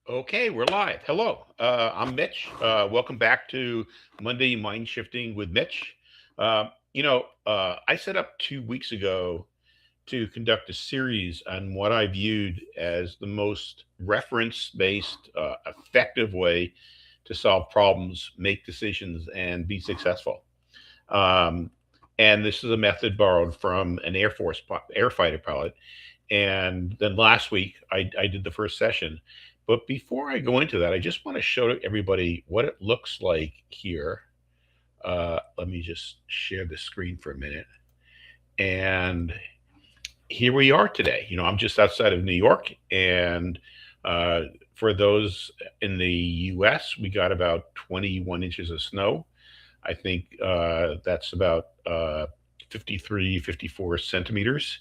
Okay, we're live. Hello, I'm Mitch. Welcome back to Monday Mind Shifting with Mitch. I set up 2 weeks ago to conduct a series on what I viewed as the most reference based, effective way to solve problems, make decisions, and be successful. Um, and this is a method borrowed from an Air fighter pilot. And then last week, I did the first session. But before I go into that, I just want to show everybody what it looks like here. Let me just share the screen for a minute. And here we are today. I'm just outside of New York. And uh, for those in the US, we got about 21 inches of snow. I think that's about 53, 54 centimeters.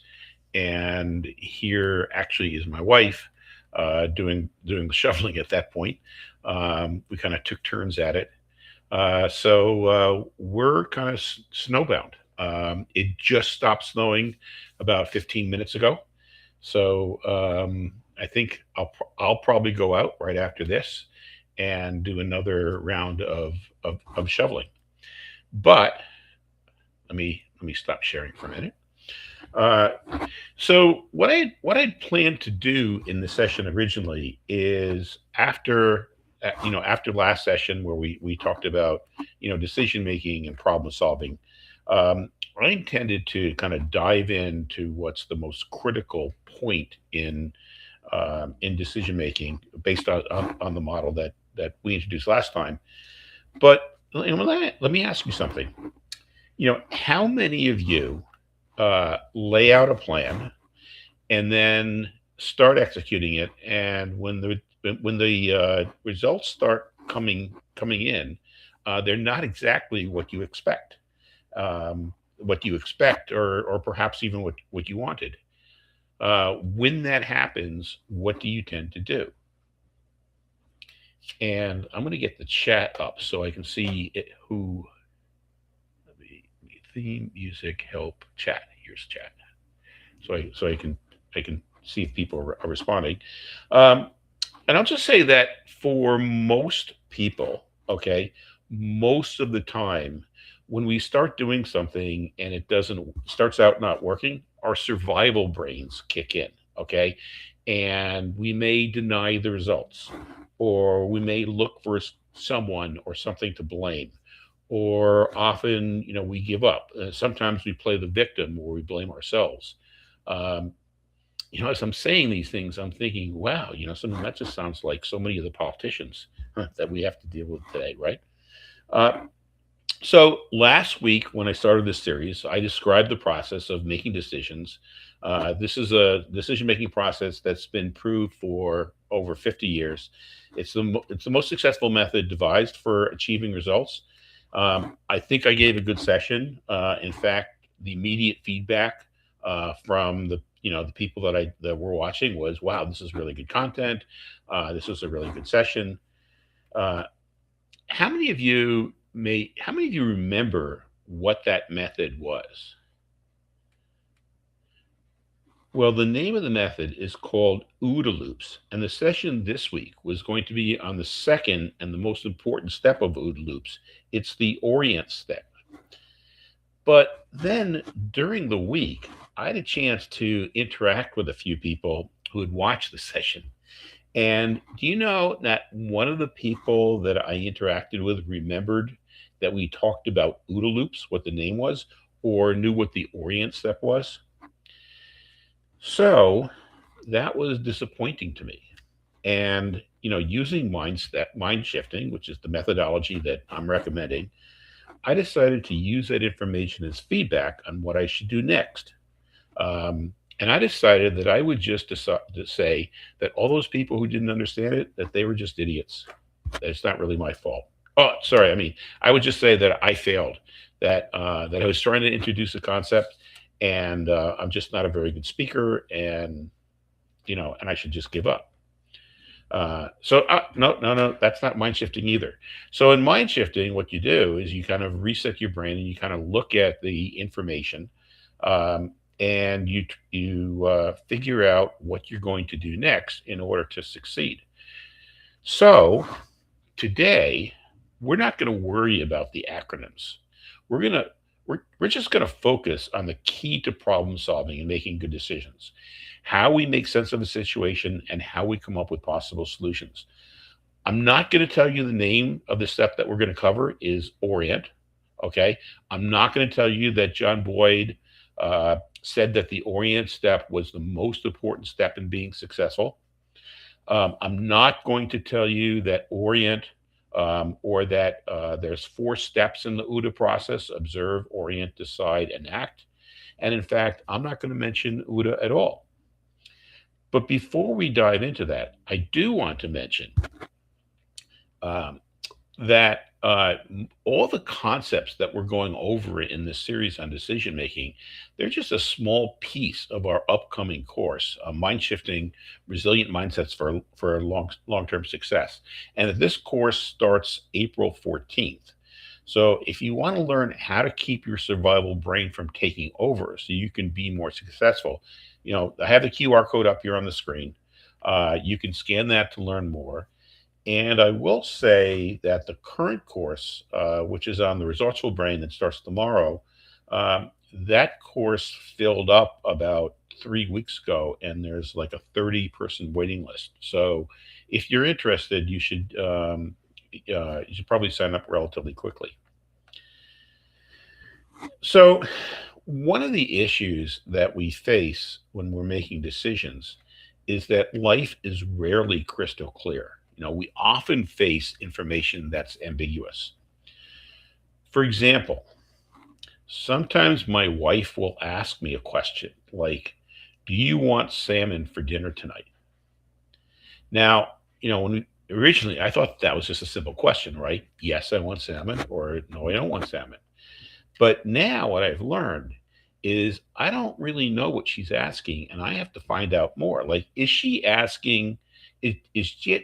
And here actually is my wife doing the shoveling at that point. We kind of took turns at it. So we're kind of snowbound. It just stopped snowing about 15 minutes ago. So I think I'll probably go out right after this and do another round of shoveling. But let me stop sharing for a minute. Uh, so what I'd planned to do in the session originally is after last session where we talked about decision making and problem solving. Um, I intended to kind of dive into what's the most critical point in decision making based on the model that we introduced last time. But let me ask you something. How many of you lay out a plan and then start executing it, and when the results start coming in, they're not exactly what you expect, or perhaps even what you wanted. When that happens, what do you tend to do? And I'm going to get the chat up so I can see who. Let me theme music help chat. Here's chat. So I can see if people are responding. Um, and I'll just say that for most people, okay, most of the time, when we start doing something and it doesn't starts out not working, our survival brains kick in, okay, and we may deny the results, or we may look for someone or something to blame, or often we give up. Sometimes we play the victim or we blame ourselves. Um, as I'm saying these things, I'm thinking, wow, something that just sounds like so many of the politicians that we have to deal with today, right? Uh, so last week, when I started this series, I described the process of making decisions. This is a decision-making process that's been proved for over 50 years. It's the most successful method devised for achieving results. I think I gave a good session. In fact, the immediate feedback from the people that were watching was, "Wow, this is really good content. This was a really good session." Uh, how many of you remember what that method was? Well, the name of the method is called OODA loops, and the session this week was going to be on the second and the most important step of OODA loops. It's the Orient step. But then during the week, I had a chance to interact with a few people who had watched the session. And do you know that one of the people that I interacted with remembered that we talked about OODA loops, what the name was, or knew what the Orient step was? So that was disappointing to me. And using mind shifting, which is the methodology that I'm recommending, I decided to use that information as feedback on what I should do next. And I decided that I would just decide to say that all those people who didn't understand it, that they were just idiots. That it's not really my fault. Oh, sorry. I mean, I would just say that I failed. That I was trying to introduce a concept, and I'm just not a very good speaker, and I should just give up. No, no, no, that's not mind shifting either. So in mind shifting, what you do is you kind of reset your brain and you kind of look at the information, um, and you figure out what you're going to do next in order to succeed. So today, we're not going to worry about the acronyms. We're gonna we're just going to focus on the key to problem solving and making good decisions. How we make sense of a situation and how we come up with possible solutions. I'm not going to tell you the name of the step that we're going to cover is Orient. Okay. I'm not going to tell you that John Boyd said that the Orient step was the most important step in being successful. I'm not going to tell you that Orient or that there's four steps in the OODA process: observe, orient, decide, and act. And in fact, I'm not going to mention OODA at all. But before we dive into that, I do want to mention um, that all the concepts that we're going over in this series on decision making, they're just a small piece of our upcoming course, Mind Shifting Resilient Mindsets for long-term success. And this course starts April 14th. So if you want to learn how to keep your survival brain from taking over so you can be more successful, I have the QR code up here on the screen. You can scan that to learn more. And I will say that the current course, which is on the resourceful brain that starts tomorrow, that course filled up about 3 weeks ago, and there's like a 30-person waiting list. So if you're interested, you should probably sign up relatively quickly. So one of the issues that we face when we're making decisions is that life is rarely crystal clear. We often face information that's ambiguous. For example, sometimes my wife will ask me a question like, "Do you want salmon for dinner tonight?" Now, originally I thought that was just a simple question, right? Yes, I want salmon, or no, I don't want salmon. But now what I've learned is I don't really know what she's asking, and I have to find out more. Like, is she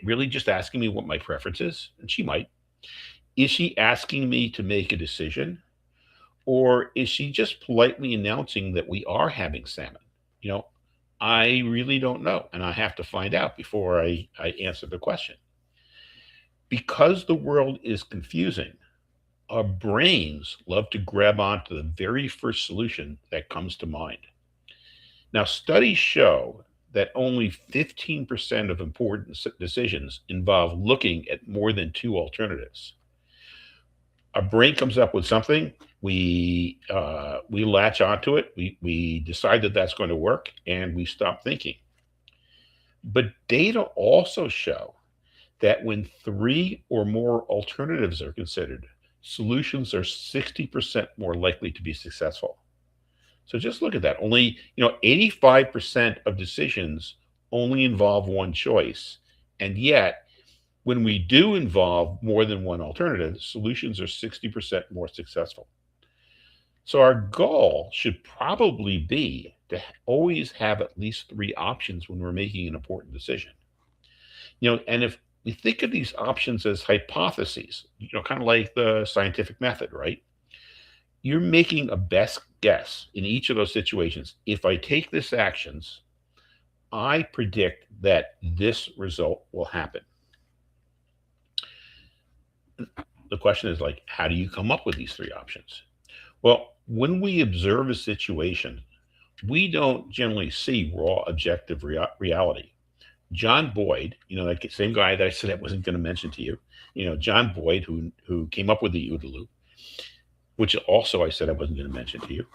really just asking me what my preference is? And she might. Is she asking me to make a decision? Or is she just politely announcing that we are having salmon? You know, I really don't know, and I have to find out before I answer the question. Because the world is confusing, our brains love to grab onto the very first solution that comes to mind. Now, studies show that only 15% of important decisions involve looking at more than two alternatives. Our brain comes up with something, we latch onto it, we decide that that's going to work, and we stop thinking. But data also show that when three or more alternatives are considered, solutions are 60% more likely to be successful. So just look at that. Only, 85% of decisions only involve one choice. And yet, when we do involve more than one alternative, solutions are 60% more successful. So our goal should probably be to always have at least three options when we're making an important decision. And if we think of these options as hypotheses, kind of like the scientific method, right? You're making a best guess in each of those situations. If I take this actions, I predict that this result will happen. The question is like, how do you come up with these three options? Well, when we observe a situation, we don't generally see raw objective reality. John Boyd, that same guy that I said I wasn't going to mention to you, John Boyd, who came up with the OODA loop, which also I said I wasn't going to mention to you,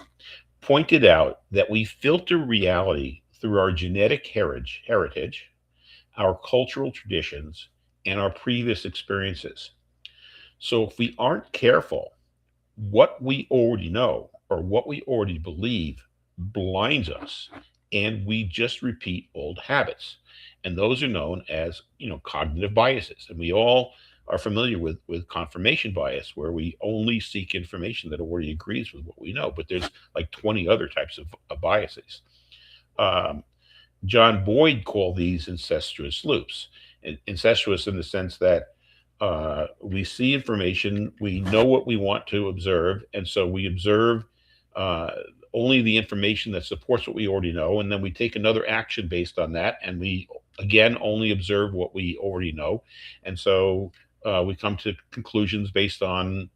pointed out that we filter reality through our genetic heritage, our cultural traditions, and our previous experiences. So if we aren't careful, what we already know or what we already believe blinds us, and we just repeat old habits. And those are known as, cognitive biases. And we all are familiar with confirmation bias, where we only seek information that already agrees with what we know. But there's like 20 other types of biases. Um, John Boyd called these incestuous loops. And incestuous in the sense that we see information, we know what we want to observe, and so we observe uh, only the information that supports what we already know, and then we take another action based on that, and we Again, only observe what we already know, and so we come to conclusions based on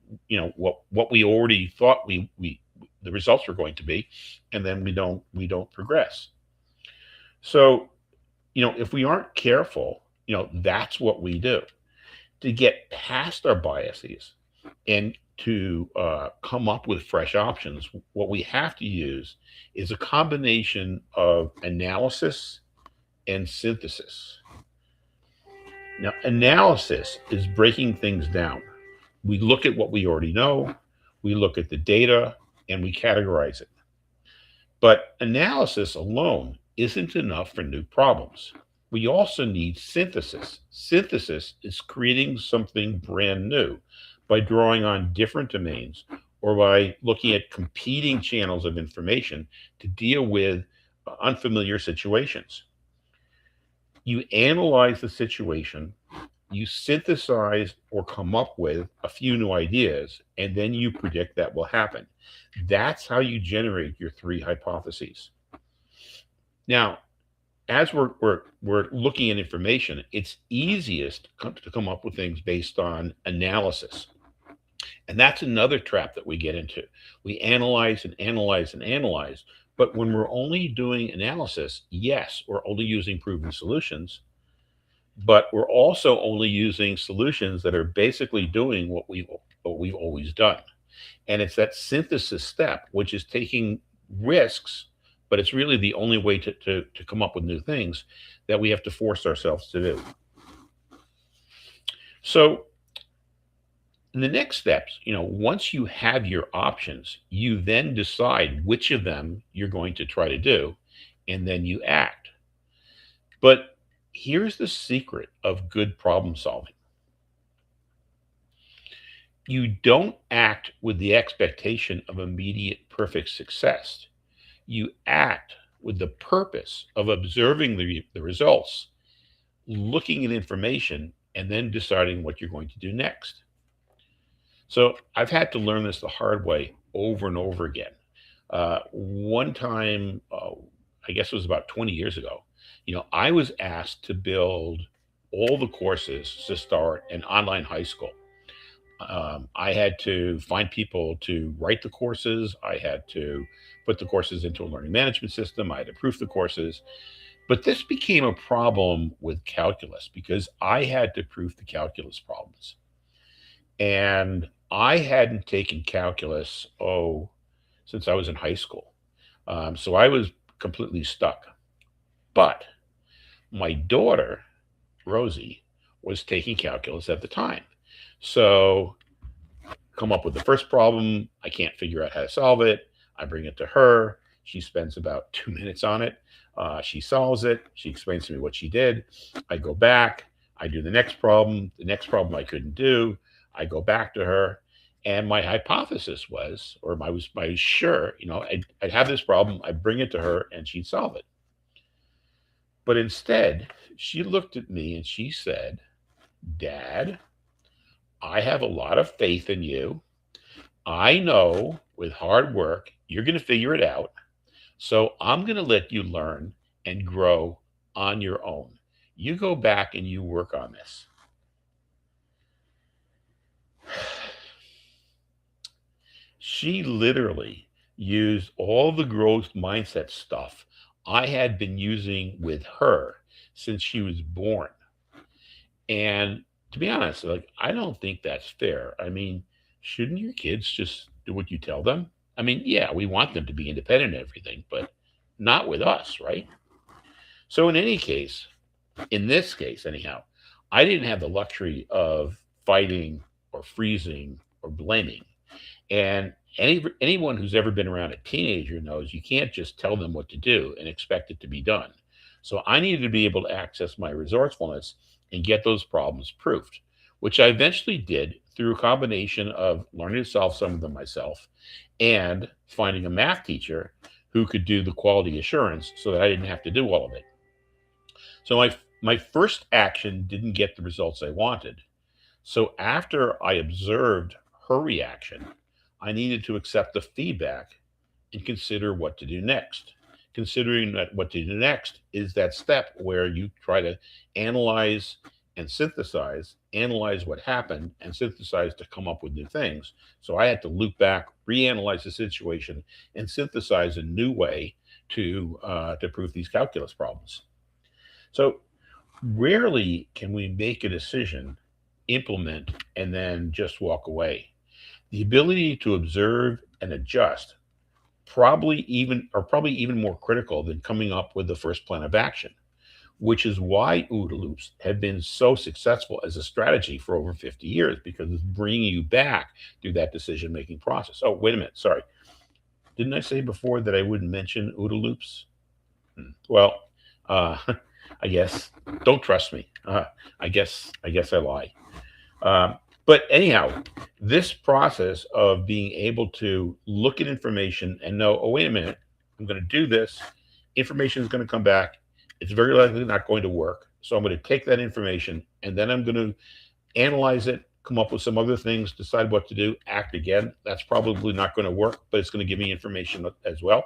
what we already thought we the results were going to be, and then we don't progress. So if we aren't careful, that's what we do to get past our biases and to come up with fresh options. What we have to use is a combination of analysis and synthesis. Now, analysis is breaking things down. We look at what we already know, we look at the data, and we categorize it. But analysis alone isn't enough for new problems. We also need synthesis. Synthesis is creating something brand new by drawing on different domains or by looking at competing channels of information to deal with unfamiliar situations. You analyze the situation, you synthesize or come up with a few new ideas, and then you predict that will happen. That's how you generate your three hypotheses. Now, as we're looking at information, it's easiest to come up with things based on analysis. And that's another trap that we get into. We analyze and analyze and analyze. But when we're only doing analysis, yes, we're only using proven solutions, but we're also only using solutions that are basically doing what we've always done. And it's that synthesis step, which is taking risks, but it's really the only way to come up with new things that we have to force ourselves to do. So in the next steps, once you have your options, you then decide which of them you're going to try to do, and then you act. But here's the secret of good problem solving: you don't act with the expectation of immediate perfect success. You act with the purpose of observing the results, looking at information, and then deciding what you're going to do next. So I've had to learn this the hard way over and over again. One time, I guess it was about 20 years ago, I was asked to build all the courses to start an online high school. I had to find people to write the courses. I had to put the courses into a learning management system. I had to proof the courses. But this became a problem with calculus because I had to proof the calculus problems. And I hadn't taken calculus, since I was in high school. So I was completely stuck. But my daughter, Rosie, was taking calculus at the time. So come up with the first problem. I can't figure out how to solve it. I bring it to her. She spends about 2 minutes on it. She solves it. She explains to me what she did. I go back. I do the next problem. The next problem I couldn't do. I go back to her. And my hypothesis was, or I was sure, I'd have this problem. I'd bring it to her and she'd solve it. But instead, she looked at me and she said, "Dad, I have a lot of faith in you. I know with hard work, you're going to figure it out. So I'm going to let you learn and grow on your own. You go back and you work on this." She literally used all the growth mindset stuff I had been using with her since she was born. And to be honest, like, I don't think that's fair. I mean, shouldn't your kids just do what you tell them? I mean, yeah, we want them to be independent and everything, but not with us, right? So in this case, anyhow, I didn't have the luxury of fighting or freezing or blaming. And anyone who's ever been around a teenager knows you can't just tell them what to do and expect it to be done. So I needed to be able to access my resourcefulness and get those problems proofed, which I eventually did through a combination of learning to solve some of them myself and finding a math teacher who could do the quality assurance so that I didn't have to do all of it. So my first action didn't get the results I wanted. So after I observed her reaction, I needed to accept the feedback and consider what to do next. considering that what to do next is that step where you try to analyze and synthesize, analyze what happened, and synthesize to come up with new things. So I had to loop back, reanalyze the situation, and synthesize a new way to prove these calculus problems. So rarely can we make a decision, implement, and then just walk away. The ability to observe and adjust probably even more critical than coming up with the first plan of action, which is why OODA loops have been so successful as a strategy for over 50 years because it's bringing you back through that decision making process. Oh, wait a minute. Sorry. Didn't I say before that I wouldn't mention OODA loops? Well, uh, I guess don't trust me. I guess I lie. But anyhow, this process of being able to look at information and know, oh, wait a minute, I'm going to do this. Information is going to come back. It's very likely not going to work. So I'm going to take that information and then I'm going to analyze it, come up with some other things, decide what to do, act again. That's probably not going to work, but it's going to give me information as well.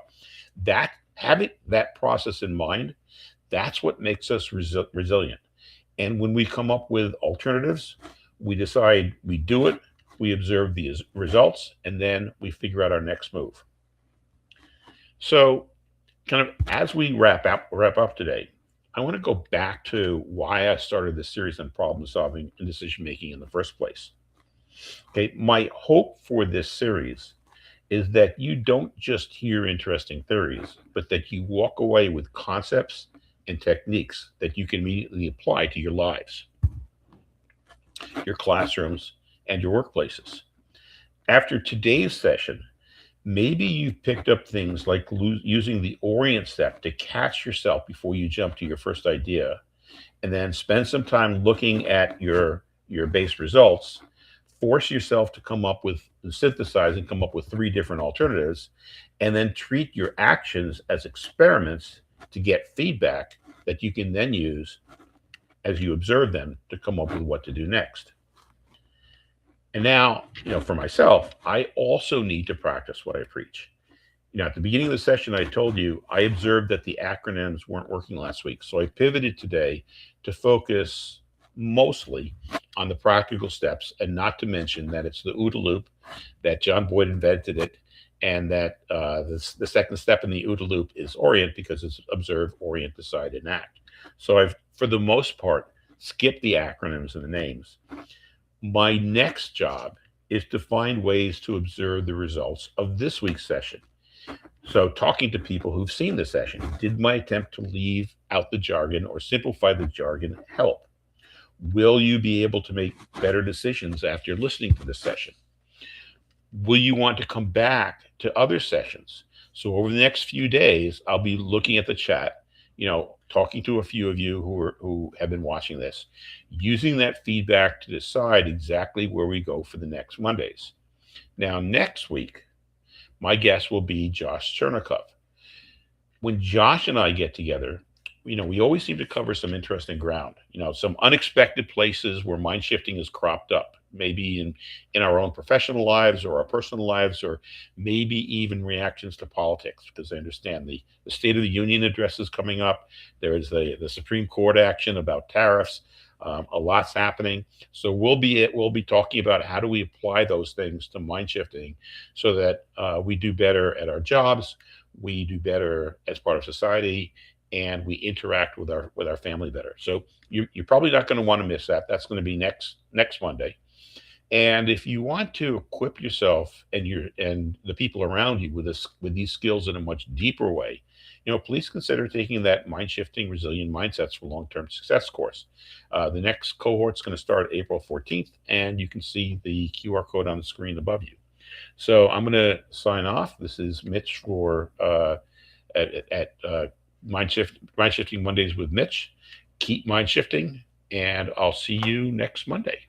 That having that process in mind, that's what makes us resilient. And when we come up with alternatives, we decide we do it, we observe the results, and then we figure out our next move. So, kind of as we wrap up today, I want to go back to why I started this series on problem solving and decision making in the first place. Okay, my hope for this series is that you don't just hear interesting theories, but that you walk away with concepts and techniques that you can immediately apply to your lives, your classrooms, and your workplaces. After today's session, maybe you've picked up things like using the Orient step to catch yourself before you jump to your first idea, and then spend some time looking at your base results. Force yourself to come up with synthesize and come up with three different alternatives, and then treat your actions as experiments to get feedback that you can then use as you observe them to come up with what to do next. And now, for myself, I also need to practice what I preach. At the beginning of the session, I told you I observed that the acronyms weren't working last week. So I pivoted today to focus mostly on the practical steps and not to mention that it's the OODA loop, that John Boyd invented it, and that the second step in the OODA loop is Orient because it's observe, orient, decide, and act. So I've, for the most part, skipped the acronyms and the names. My next job is to find ways to observe the results of this week's session. So talking to people who've seen the session, did my attempt to leave out the jargon or simplify the jargon help? Will you be able to make better decisions after listening to this session? Will you want to come back to other sessions? So over the next few days, I'll be looking at the chat, talking to a few of you who have been watching this, using that feedback to decide exactly where we go for the next Mondays. Now, next week, my guest will be Josh Chernikov. When Josh and I get together, we always seem to cover some interesting ground, some unexpected places where mind shifting has cropped up, maybe in our own professional lives or our personal lives, or maybe even reactions to politics, because I understand the State of the Union address is coming up. There is the Supreme Court action about tariffs. A lot's happening. So we'll be talking about how do we apply those things to mind shifting so that we do better at our jobs, we do better as part of society, and we interact with our family better. So you're probably not going to want to miss that. That's going to be next Monday. And if you want to equip yourself and the people around you with these skills in a much deeper way, please consider taking that mind shifting resilient mindsets for long-term success course. The next cohort's going to start April 14th, and you can see the QR code on the screen above you. So I'm going to sign off. This is Mitch for at Mind Shifting Mondays with Mitch. Keep mind shifting, and I'll see you next Monday.